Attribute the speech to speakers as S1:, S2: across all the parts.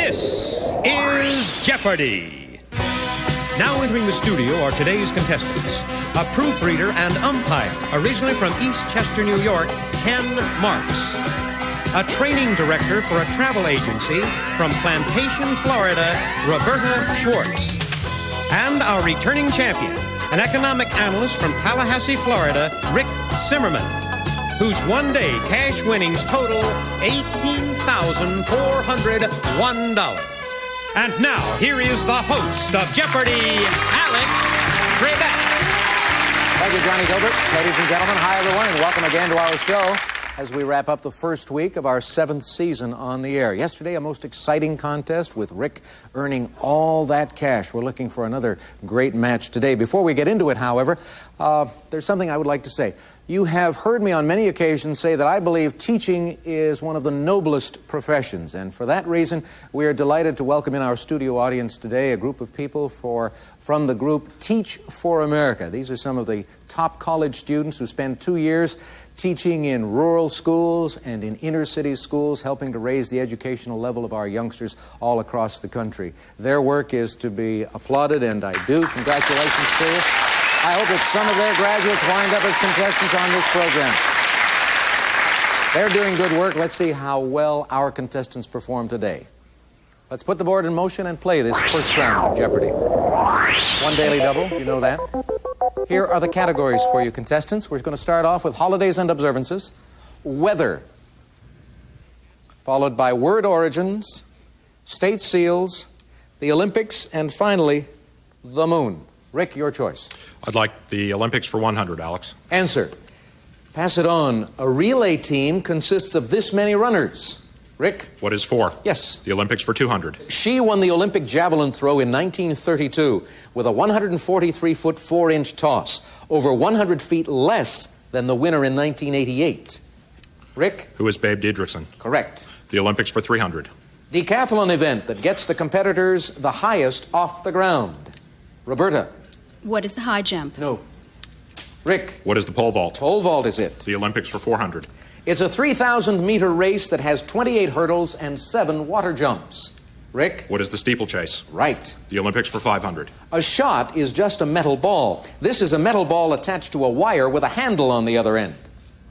S1: This is Jeopardy! Now entering the studio are today's contestants. A proofreader and umpire, originally from Eastchester, New York, Ken Marks. A training director for a travel agency from Plantation, Florida, Roberta Schwartz. And our returning champion, an economic analyst from Tallahassee, Florida, Rick Zimmerman, whose one-day cash winnings total $18,401. And now, here is the host of Jeopardy, Alex Trebek.
S2: Thank you, Johnny Gilbert. Ladies and gentlemen, hi, everyone, and welcome again to our show as we wrap up the first week of our 7th season on the air. Yesterday, a most exciting contest with Rick earning all that cash. We're looking for another great match today. Before we get into it, however, there's something I would like to say. You have heard me on many occasions say that I believe teaching is one of the noblest professions, and for that reason, we are delighted to welcome in our studio audience today a group of people from the group Teach for America. These are some of the top college students who spend 2 years teaching in rural schools and in inner-city schools, helping to raise the educational level of our youngsters all across the country. Their work is to be applauded, and I do. Congratulations to you. I hope that some of their graduates wind up as contestants on this program. They're doing good work. Let's see how well our contestants perform today. Let's put the board in motion and play this first round of Jeopardy! One daily double, you know that. Here are the categories for you contestants. We're going to start off with holidays and observances, weather, followed by word origins, state seals, the Olympics, and finally, the moon. Rick, your choice.
S3: I'd like the Olympics for 100, Alex.
S2: Answer. Pass it on. A relay team consists of this many runners. Rick?
S3: What is 4?
S2: Yes.
S3: The Olympics for 200.
S2: She won the Olympic javelin throw in 1932 with a 143-foot 4-inch toss, over 100 feet less than the winner in 1988. Rick?
S3: Who is Babe Didrikson?
S2: Correct.
S3: The Olympics for 300.
S2: Decathlon event that gets the competitors the highest off the ground. Roberta?
S4: What is the high jump?
S2: No. Rick?
S3: What is the pole vault?
S2: Pole vault is it.
S3: The Olympics for 400.
S2: It's a 3,000-meter race that has 28 hurdles and 7 water jumps. Rick?
S3: What is the steeplechase?
S2: Right.
S3: The Olympics for 500.
S2: A shot is just a metal ball. This is a metal ball attached to a wire with a handle on the other end.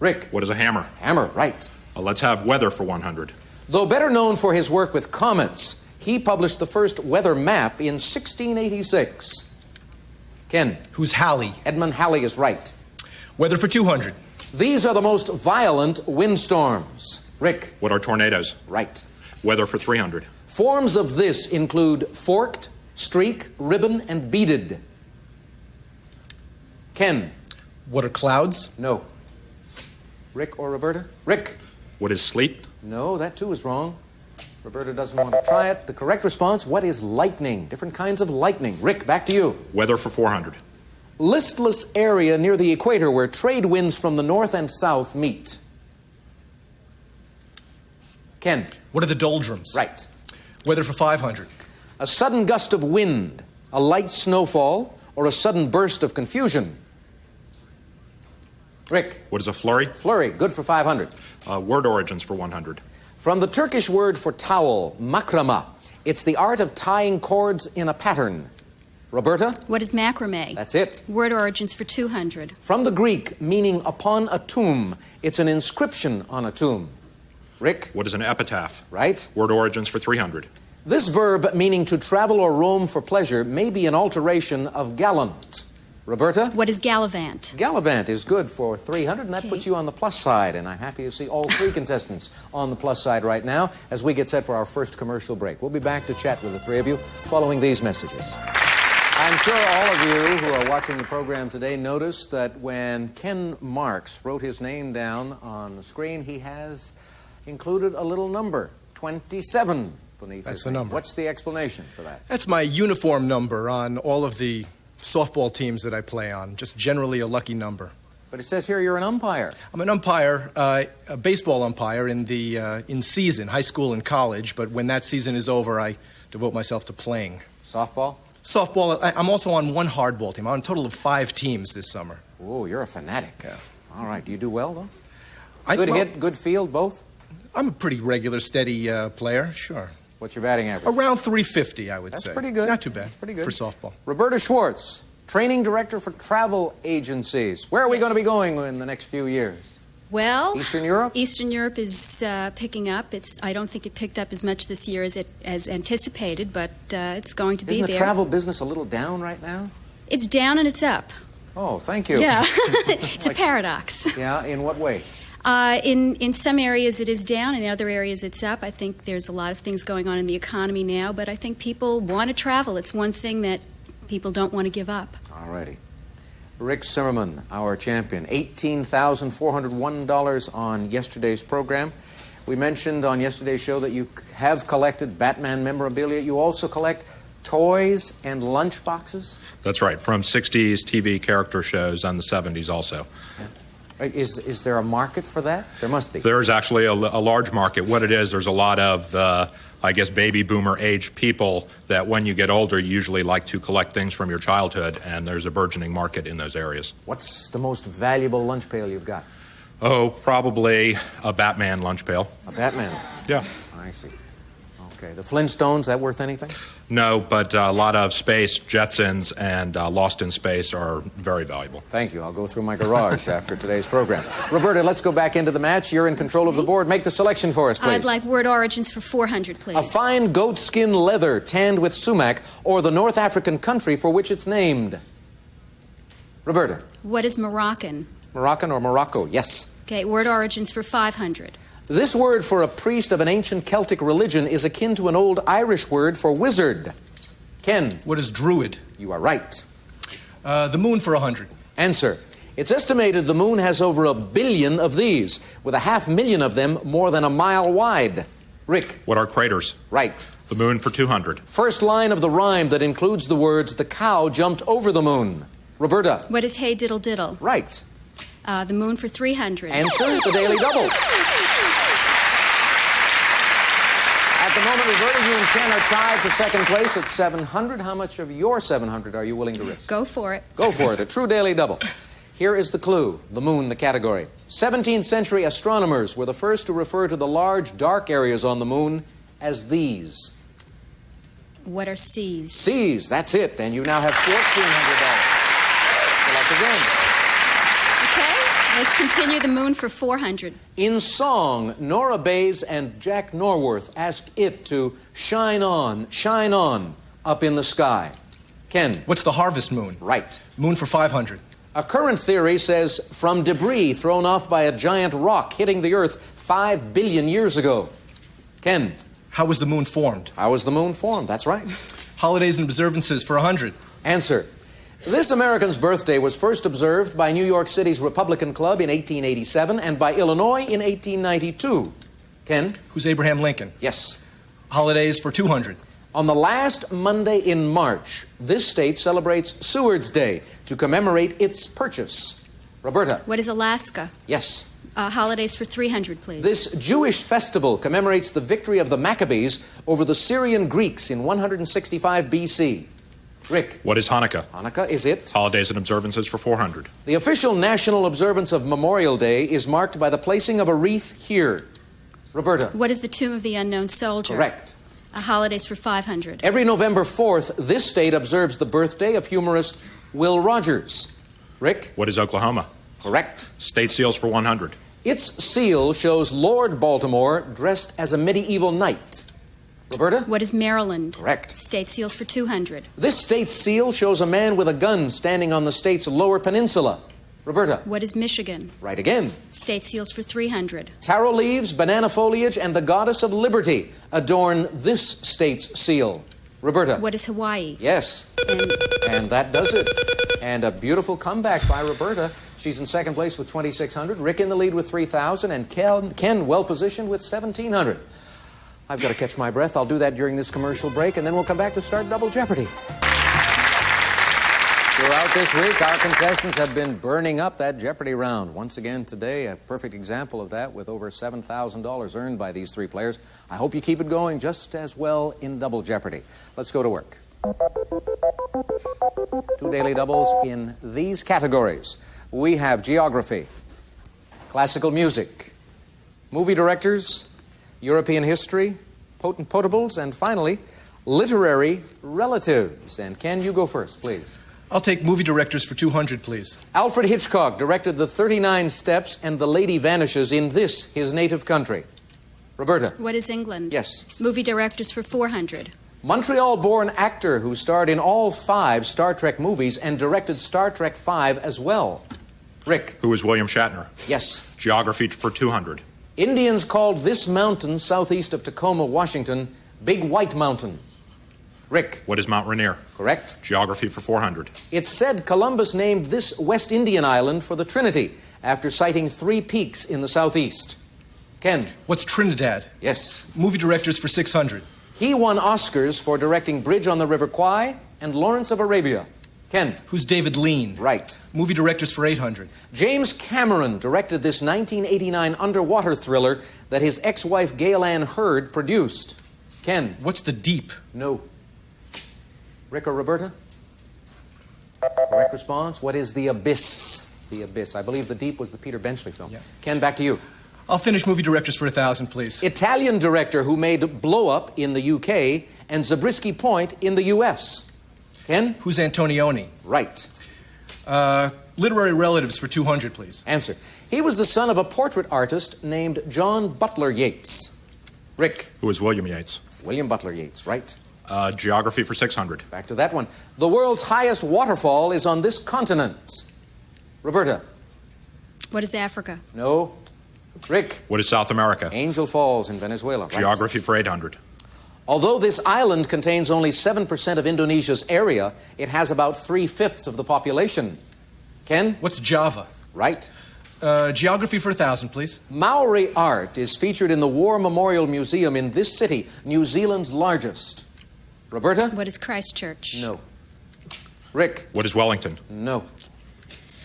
S2: Rick?
S3: What is a hammer?
S2: Hammer, right.
S3: Let's have weather for 100.
S2: Though better known for his work with comets, he published the first weather map in 1686. Ken?
S5: Who's Halley?
S2: Edmund Halley is right.
S5: Weather for 200.
S2: These are the most violent windstorms. Rick?
S3: What are tornadoes?
S2: Right.
S3: Weather for 300.
S2: Forms of this include forked, streak, ribbon, and beaded. Ken?
S5: What are clouds?
S2: No. Rick or Roberta? Rick?
S3: What is sleet?
S2: No, that too is wrong. Roberta doesn't want to try it. The correct response, what is lightning? Different kinds of lightning. Rick, back to you.
S3: Weather for 400.
S2: Listless area near the equator where trade winds from the north and south meet. Ken?
S5: What are the doldrums?
S2: Right.
S5: Weather for 500.
S2: A sudden gust of wind, a light snowfall, or a sudden burst of confusion. Rick?
S3: What is a flurry?
S2: Flurry, good for 500.
S3: Word origins for 100.
S2: From the Turkish word for towel, makrama, it's the art of tying cords in a pattern. Roberta?
S4: What is macrame?
S2: That's it.
S4: Word origins for 200.
S2: From the Greek, meaning upon a tomb, it's an inscription on a tomb. Rick?
S3: What is an epitaph?
S2: Right.
S3: Word origins for 300.
S2: This verb, meaning to travel or roam for pleasure, may be an alteration of gallant. Roberta?
S4: What is gallivant?
S2: Gallivant is good for 300, and that
S4: Okay.
S2: puts you on the plus side. And I'm happy to see all 3 contestants on the plus side right now as we get set for our first commercial break. We'll be back to chat with the 3 of you following these messages. I'm sure all of you who are watching the program today noticed that when Ken Marks wrote his name down on the screen, he has included a little number, 27, beneath
S5: That's
S2: his
S5: the
S2: name.
S5: number.
S2: What's the explanation for that?
S5: That's my uniform number on all of the softball teams that I play on. Just generally a lucky number.
S2: But it says here you're an umpire.
S5: I'm an umpire, a baseball umpire in season, high school and college, but when that season is over, I devote myself to playing.
S2: Softball?
S5: Softball, I'm also on one hardball team. I'm on a total of 5 teams this summer.
S2: Oh, you're a fanatic.
S5: Yeah.
S2: All right. Do you do well, though?
S5: I-
S2: Good
S5: well-
S2: hit, good field, both?
S5: I'm a pretty regular, steady player, sure.
S2: What's your batting average?
S5: Around 350, I would say.
S2: That's pretty good.
S5: Not too bad.
S2: That's pretty good.
S5: For softball.
S2: Roberta Schwartz, training director for travel agencies. Where are we
S4: Yes.
S2: going to be going in the next few years?
S4: Well,
S2: Eastern Europe?
S4: Eastern Europe is picking up. I don't think it picked up as much this year as anticipated, but it's going to be
S2: Isn't
S4: there.
S2: the travel business a little down right now?
S4: It's down and it's up.
S2: Oh, thank you.
S4: Yeah, it's a paradox.
S2: Yeah, in what way?
S4: In some areas it is down, in other areas it's up. I think there's a lot of things going on in the economy now, but I think people want to travel. It's one thing that people don't want to give up.
S2: All righty. Rick Zimmerman, our champion, $18,401 on yesterday's program. We mentioned on yesterday's show that you have collected Batman memorabilia. You also collect toys and lunch boxes?
S3: That's right, from 60s TV character shows and the 70s also.
S2: Is there a market for that? There must be.
S3: There's actually a large market. What it is, there's a lot of, baby boomer age people that when you get older, you usually like to collect things from your childhood, and there's a burgeoning market in those areas.
S2: What's the most valuable lunch pail you've got?
S3: Oh, probably a Batman lunch pail.
S2: A Batman?
S3: Yeah.
S2: I see. Okay. The Flintstones, that worth anything?
S3: No, but a lot of space, Jetsons, and Lost in Space are very valuable.
S2: Thank you. I'll go through my garage after today's program. Roberta, let's go back into the match. You're in control of the board. Make the selection for us, please.
S4: I'd like word origins for 400, please.
S2: A fine goatskin leather tanned with sumac, or the North African country for which it's named. Roberta.
S4: What is Moroccan?
S2: Moroccan or Morocco? Yes.
S4: Okay, word origins for 500.
S2: This word for a priest of an ancient Celtic religion is akin to an old Irish word for wizard. Ken.
S5: What is druid?
S2: You are right.
S5: The moon for 100.
S2: Answer. It's estimated the moon has over 1 billion of these, with 500,000 of them more than a mile wide. Rick.
S3: What are craters?
S2: Right.
S3: The moon for 200.
S2: First line of the rhyme that includes the words, the cow jumped over the moon. Roberta.
S4: What is hey diddle diddle?
S2: Right.
S4: The moon for 300.
S2: Answer, the Daily Double. At the moment, Roberta, you and Ken are tied for second place at 700. How much of your 700 are you willing to risk?
S4: Go for it.
S2: Go for it. A true Daily Double. Here is the clue. The moon, the category. 17th century astronomers were the first to refer to the large dark areas on the moon as these.
S4: What are seas?
S2: Seas, that's it. And you now have $1,400. Select again.
S4: Okay, let's continue the moon for 400.
S2: In song, Nora Bayes and Jack Norworth asked it to shine on, up in the sky. Ken.
S5: What's the harvest moon?
S2: Right.
S5: Moon for 500.
S2: A current theory says from debris thrown off by a giant rock hitting the Earth 5 billion years ago. Ken.
S5: How was the moon formed?
S2: How was the moon formed? That's right.
S5: Holidays and observances for 100.
S2: Answer. This American's birthday was first observed by New York City's Republican Club in 1887 and by Illinois in 1892. Ken?
S5: Who's Abraham Lincoln?
S2: Yes.
S5: Holidays for 200.
S2: On the last Monday in March, this state celebrates Seward's Day to commemorate its purchase. Roberta?
S4: What is Alaska?
S2: Yes.
S4: Holidays for 300, please.
S2: This Jewish festival commemorates the victory of the Maccabees over the Syrian Greeks in 165 BC. Rick?
S3: What is Hanukkah?
S2: Hanukkah is it.
S3: Holidays and observances for 400.
S2: The official national observance of Memorial Day is marked by the placing of a wreath here. Roberta?
S4: What is the Tomb of the Unknown Soldier?
S2: Correct.
S4: Holidays for 500.
S2: Every November 4th, this state observes the birthday of humorist Will Rogers. Rick?
S3: What is Oklahoma?
S2: Correct.
S3: State seals for 100.
S2: Its seal shows Lord Baltimore dressed as a medieval knight. Roberta?
S4: What is Maryland?
S2: Correct.
S4: State seals for 200.
S2: This state's seal shows a man with a gun standing on the state's lower peninsula. Roberta?
S4: What is Michigan?
S2: Right again.
S4: State seals for 300.
S2: Taro leaves, banana foliage, and the goddess of liberty adorn this state's seal. Roberta?
S4: What is Hawaii?
S2: Yes. And that does it. And a beautiful comeback by Roberta. She's in second place with 2,600. Rick in the lead with 3,000. And Ken well positioned with 1,700. I've got to catch my breath. I'll do that during this commercial break, and then we'll come back to start Double Jeopardy. Throughout this week, our contestants have been burning up that Jeopardy round. Once again today, a perfect example of that with over $7,000 earned by these three players. I hope you keep it going just as well in Double Jeopardy. Let's go to work. 2 daily doubles in these categories. We have geography, classical music, movie directors, European history, potent potables, and finally, literary relatives. And Ken, you go first, please.
S5: I'll take movie directors for 200, please.
S2: Alfred Hitchcock directed The 39 Steps and The Lady Vanishes in this, his native country. Roberta.
S4: What is England?
S2: Yes.
S4: Movie directors for 400.
S2: Montreal-born actor who starred in all 5 Star Trek movies and directed Star Trek V as well. Rick.
S3: Who is William Shatner?
S2: Yes.
S3: Geography for 200.
S2: Indians called this mountain southeast of Tacoma, Washington, Big White Mountain. Rick.
S3: What is Mount Rainier?
S2: Correct.
S3: Geography for 400.
S2: It's said Columbus named this West Indian island for the Trinity after sighting 3 peaks in the southeast. Ken.
S5: What's Trinidad?
S2: Yes.
S5: Movie directors for 600.
S2: He won Oscars for directing Bridge on the River Kwai and Lawrence of Arabia. Ken.
S5: Who's David Lean?
S2: Right.
S5: Movie directors for 800.
S2: James Cameron directed this 1989 underwater thriller that his ex-wife Gail Ann Hurd produced. Ken.
S5: What's The Deep?
S2: No. Rick or Roberta? Correct response. What is The Abyss? The Abyss. I believe The Deep was the Peter Benchley film.
S5: Yeah.
S2: Ken, back to you.
S5: I'll finish movie directors for 1,000, please.
S2: Italian director who made Blow Up in the UK and Zabriskie Point in the US. Ken?
S5: Who's Antonioni?
S2: Right.
S5: Literary relatives for 200, please.
S2: Answer. He was the son of a portrait artist named John Butler Yeats. Rick.
S3: Who is William Yates?
S2: William Butler Yeats, right.
S3: Geography for 600.
S2: Back to that one. The world's highest waterfall is on this continent. Roberta.
S4: What is Africa?
S2: No. Rick.
S3: What is South America?
S2: Angel Falls in Venezuela. Right.
S3: Geography for 800.
S2: Although this island contains only 7% of Indonesia's area, it has about 3/5 of the population. Ken?
S5: What's Java?
S2: Right.
S5: Geography for 1,000, please.
S2: Maori art is featured in the War Memorial Museum in this city, New Zealand's largest. Roberta?
S4: What is Christchurch?
S2: No. Rick?
S3: What is Wellington?
S2: No.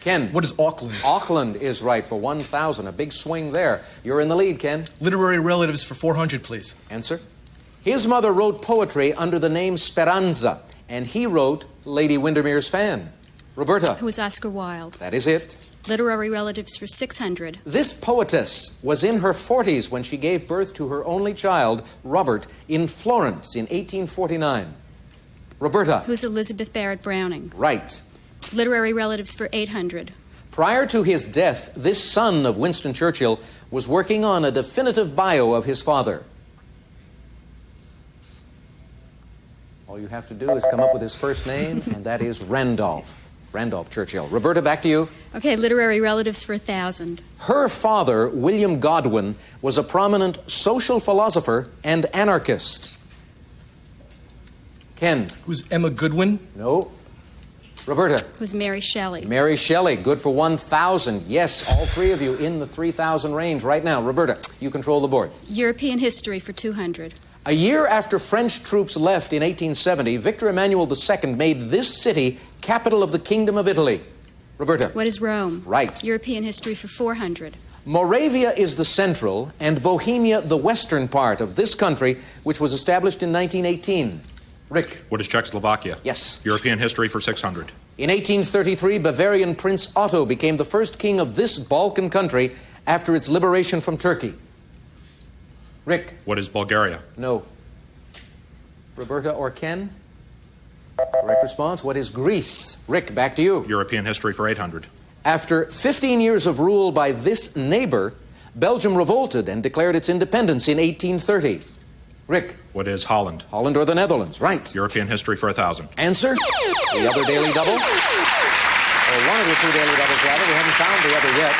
S2: Ken?
S5: What is Auckland?
S2: Auckland is right for 1,000. A big swing there. You're in the lead, Ken.
S5: Literary relatives for 400, please.
S2: Answer. His mother wrote poetry under the name Speranza, and he wrote Lady Windermere's Fan. Roberta.
S4: Who is Oscar Wilde?
S2: That is it.
S4: Literary relatives for 600.
S2: This poetess was in her 40s when she gave birth to her only child, Robert, in Florence in 1849. Roberta.
S4: Who is Elizabeth Barrett Browning?
S2: Right.
S4: Literary relatives for 800.
S2: Prior to his death, this son of Winston Churchill was working on a definitive bio of his father. All you have to do is come up with his first name, and that is Randolph. Randolph Churchill. Roberta, back to you.
S4: Okay, literary relatives for 1,000.
S2: Her father, William Godwin, was a prominent social philosopher and anarchist. Ken.
S5: Who's Emma Goodwin?
S2: No. Roberta.
S4: Who's Mary Shelley?
S2: Mary Shelley. Good for 1,000. Yes, all 3 of you in the 3,000 range right now. Roberta, you control the board.
S4: European history for 200.
S2: A year after French troops left in 1870, Victor Emmanuel II made this city capital of the Kingdom of Italy. Roberta.
S4: What is Rome?
S2: Right.
S4: European history for 400.
S2: Moravia is the central and Bohemia the western part of this country, which was established in 1918. Rick.
S3: What is Czechoslovakia?
S2: Yes.
S3: European history for 600.
S2: In 1833, Bavarian Prince Otto became the first king of this Balkan country after its liberation from Turkey. Rick.
S3: What is Bulgaria?
S2: No. Roberta or Ken? Correct response. What is Greece? Rick, back to you.
S3: European history for 800.
S2: After 15 years of rule by this neighbor, Belgium revolted and declared its independence in 1830. Rick.
S3: What is Holland?
S2: Holland or the Netherlands? Right.
S3: European history for 1,000.
S2: Answer. The other daily double. Or one of the 2 daily doubles, rather. We haven't found the other yet.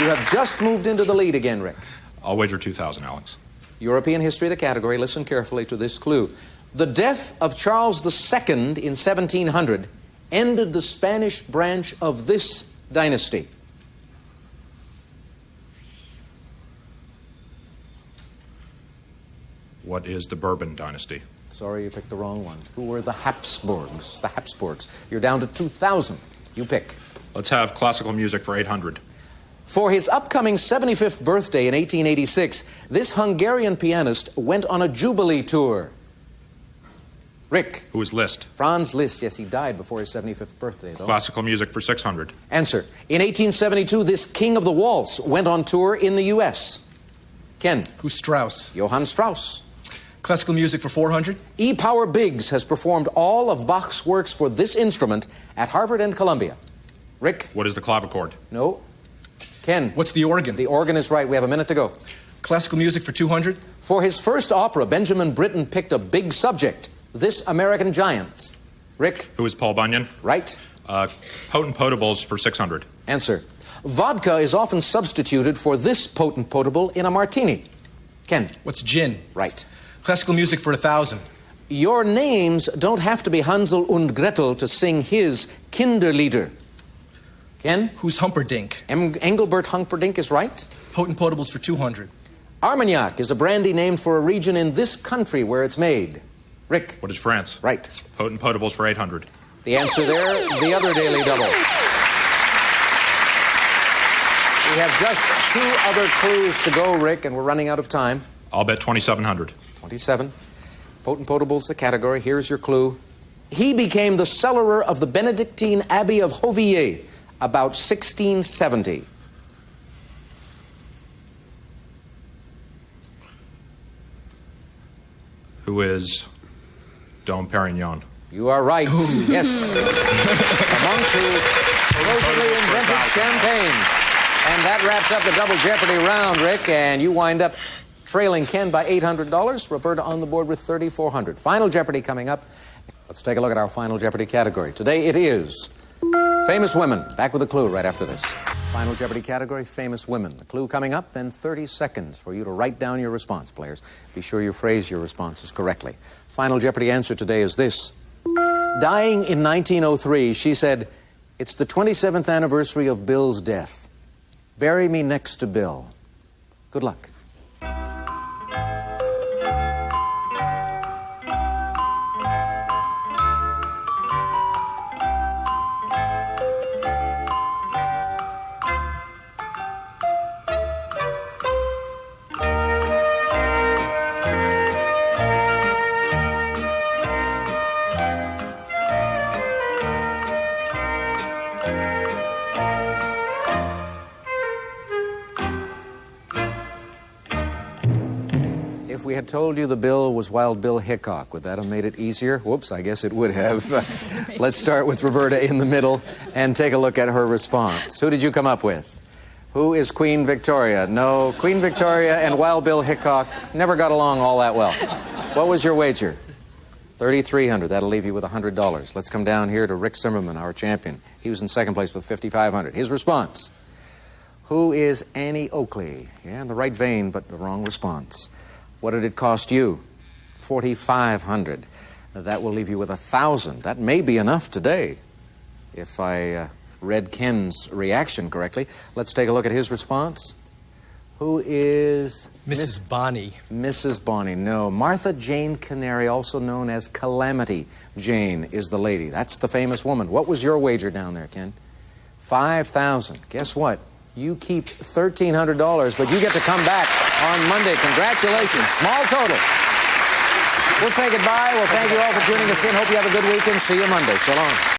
S2: You have just moved into the lead again, Rick.
S3: I'll wager 2,000, Alex.
S2: European history of the category. Listen carefully to this clue. The death of Charles II in 1700 ended the Spanish branch of this dynasty.
S3: What is the Bourbon dynasty?
S2: Sorry, you picked the wrong one. Who were the Habsburgs? The Habsburgs. You're down to 2,000. You pick.
S3: Let's have classical music for 800.
S2: For his upcoming 75th birthday in 1886, this Hungarian pianist went on a Jubilee tour. Rick.
S3: Who is Liszt?
S2: Franz Liszt. Yes, he died before his 75th birthday, though.
S3: Classical music for 600.
S2: Answer. In 1872, this king of the waltz went on tour in the U.S. Ken.
S5: Who's Strauss?
S2: Johann Strauss.
S5: Classical music for 400.
S2: E. Power Biggs has performed all of Bach's works for this instrument at Harvard and Columbia. Rick?
S3: What is the clavichord?
S2: No. Ken?
S5: What's the organ?
S2: The organ is right. We have a minute to go.
S5: Classical music for 200.
S2: For his first opera, Benjamin Britten picked a big subject, This American Giant. Rick?
S3: Who is Paul Bunyan?
S2: Right.
S3: Potent potables for 600.
S2: Answer. Vodka is often substituted for this potent potable in a martini. Ken?
S5: What's gin?
S2: Right.
S5: Classical music for 1,000.
S2: Your names don't have to be Hansel und Gretel to sing his Kinderlieder. Ken?
S5: Who's Humperdinck?
S2: Engelbert Humperdinck is right.
S5: Potent potables for 200.
S2: Armagnac is a brandy named for a region in this country where it's made. Rick?
S3: What is France?
S2: Right.
S3: Potent potables for 800.
S2: The answer there, the other Daily Double. We have just 2 other clues to go, Rick, and we're running out of time.
S3: I'll bet 2,700.
S2: 27. Potent potables, the category. Here's your clue. He became the cellarer of the Benedictine Abbey of Hovillers about 1670.
S3: Who is Dom Perignon?
S2: You are right. Yes. The monk who supposedly invented champagne. And that wraps up the Double Jeopardy round, Rick. And you wind up trailing Ken by $800. Roberta on the board with $3,400. Final Jeopardy coming up. Let's take a look at our Final Jeopardy category. Today it is Famous Women. Back with a clue right after this. Final Jeopardy category, Famous Women. The clue coming up, then 30 seconds for you to write down your response, players. Be sure you phrase your responses correctly. Final Jeopardy answer today is this. Dying in 1903, she said, "It's the 27th anniversary of Bill's death. Bury me next to Bill." Good luck. If we had told you the bill was Wild Bill Hickok, would that have made it easier? Whoops, I guess it would have. Let's start with Roberta in the middle and take a look at her response. Who did you come up with? Who is Queen Victoria? No, Queen Victoria and Wild Bill Hickok never got along all that well. What was your wager? $3,300. That'll leave you with $100. Let's come down here to Rick Zimmerman, our champion. He was in second place with $5,500. His response. Who is Annie Oakley? Yeah, in the right vein, but the wrong response. What did it cost you? $4,500. That will leave you with $1,000. That may be enough today, if I read Ken's reaction correctly. Let's take a look at his response. Who is...
S5: Mrs. Bonney.
S2: Mrs. Bonney, no. Martha Jane Canary, also known as Calamity Jane, is the lady. That's the famous woman. What was your wager down there, Ken? $5,000. Guess what? You keep $1,300, but you get to come back on Monday. Congratulations. Small total. We'll say goodbye. We'll thank you all for tuning us in. Hope you have a good weekend. See you Monday. So long.